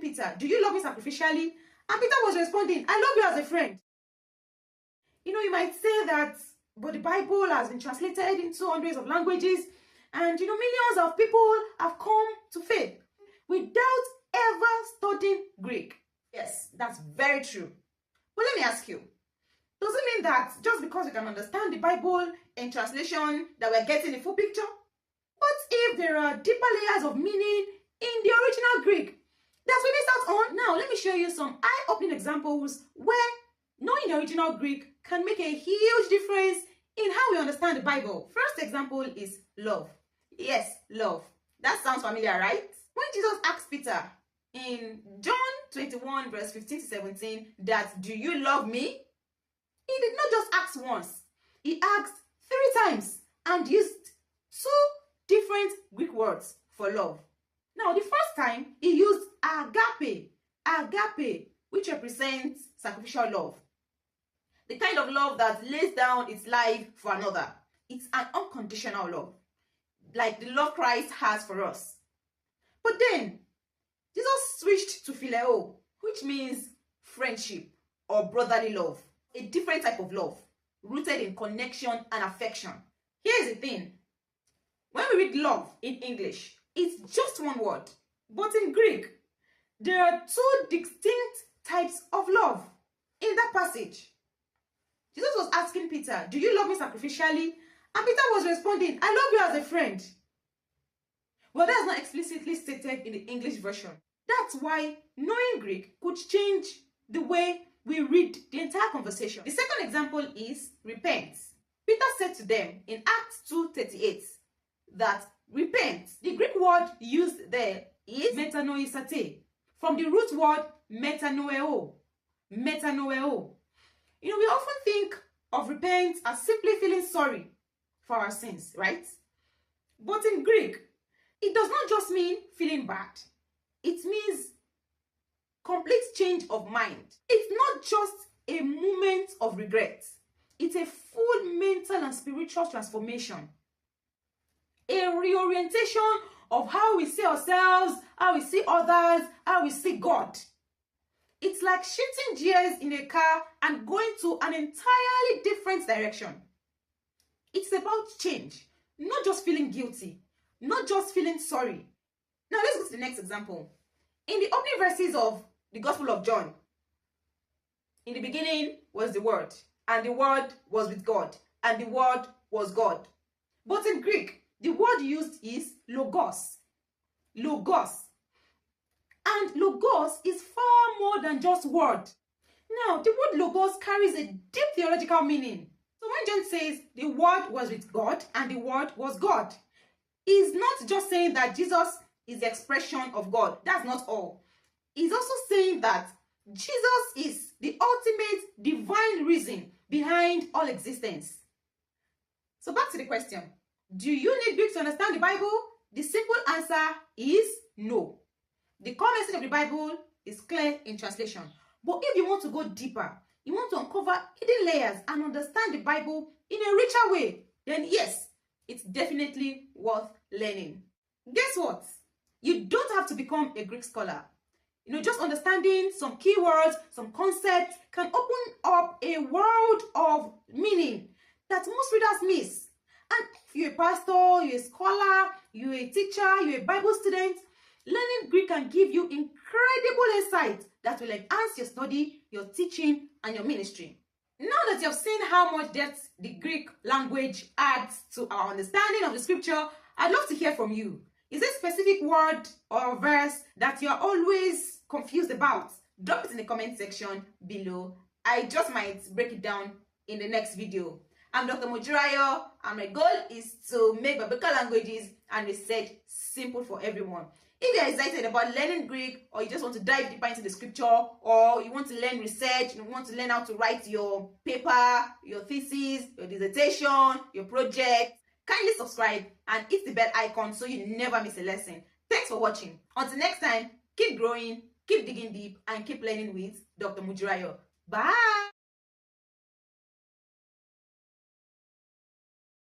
Peter, "Do you love me sacrificially?" And Peter was responding, "I love you as a friend." You might say that, but the Bible has been translated into hundreds of languages, and millions of people have come to faith without ever studying Greek. Yes, that's very true. But let me ask you, does it mean that just because we can understand the Bible in translation that we're getting the full picture? What if there are deeper layers of meaning in the original Greek that we missed out on? Now, let me show you some eye-opening examples where knowing the original Greek can make a huge difference in how we understand the Bible. First example is love. Yes, love. That sounds familiar, right? When Jesus asked Peter in John 21 verse 15 to 17 that, "Do you love me?" He did not just ask once. He asked 3 times and used 2 different Greek words for love. Now, the first time he used agape, which represents sacrificial love. The kind of love that lays down its life for another. It's an unconditional love, like the love Christ has for us. But then, Jesus switched to phileo, which means friendship or brotherly love. A different type of love, rooted in connection and affection. Here's the thing. When we read love in English, it's just one word. But in Greek, there are 2 distinct types of love in that passage. Jesus was asking Peter, "Do you love me sacrificially?" And Peter was responding, "I love you as a friend." Well, that's not explicitly stated in the English version. That's why knowing Greek could change the way we read the entire conversation. The second example is repent. Peter said to them in Acts 2:38 that repent. The Greek word used there is metanoisate, from the root word metanoeo. Metanoeo. We often think of repent as simply feeling sorry for our sins, right? But in Greek, it does not just mean feeling bad. It means complete change of mind. It's not just a moment of regret. It's a full mental and spiritual transformation. A reorientation of how we see ourselves, how we see others, how we see God. It's like shifting gears in a car and going to an entirely different direction. It's about change, not just feeling guilty, not just feeling sorry. Now let's go to the next example. In the opening verses of the Gospel of John, in the beginning was the Word, and the Word was with God, and the Word was God. But in Greek, the word used is logos. Logos. And logos is far more than just word. Now, the word logos carries a deep theological meaning. So when John says the Word was with God and the Word was God, he's not just saying that Jesus is the expression of God. That's not all. He's also saying that Jesus is the ultimate divine reason behind all existence. So back to the question. Do you need Greek to understand the Bible? The simple answer is no. The core message of the Bible is clear in translation. But if you want to go deeper, you want to uncover hidden layers and understand the Bible in a richer way, then yes, it's definitely worth learning. Guess what? You don't have to become a Greek scholar. Just understanding some keywords, some concepts can open up a world of meaning that most readers miss. And if you're a pastor, you're a scholar, you're a teacher, you're a Bible student, learning Greek can give you incredible insights that will enhance your study, your teaching, and your ministry. Now that you've seen how much depth the Greek language adds to our understanding of the scripture, I'd love to hear from you. Is there a specific word or verse that you're always confused about? Drop it in the comment section below. I just might break it down in the next video. I'm Dr. Mojirayo, and my goal is to make biblical languages and research simple for everyone. If you're excited about learning Greek, or you just want to dive deeper into the scripture, or you want to learn research, you want to learn how to write your paper, your thesis, your dissertation, your project, kindly subscribe and hit the bell icon so you never miss a lesson. Thanks for watching. Until next time, keep growing, keep digging deep, and keep learning with Dr. Mojirayo. Bye!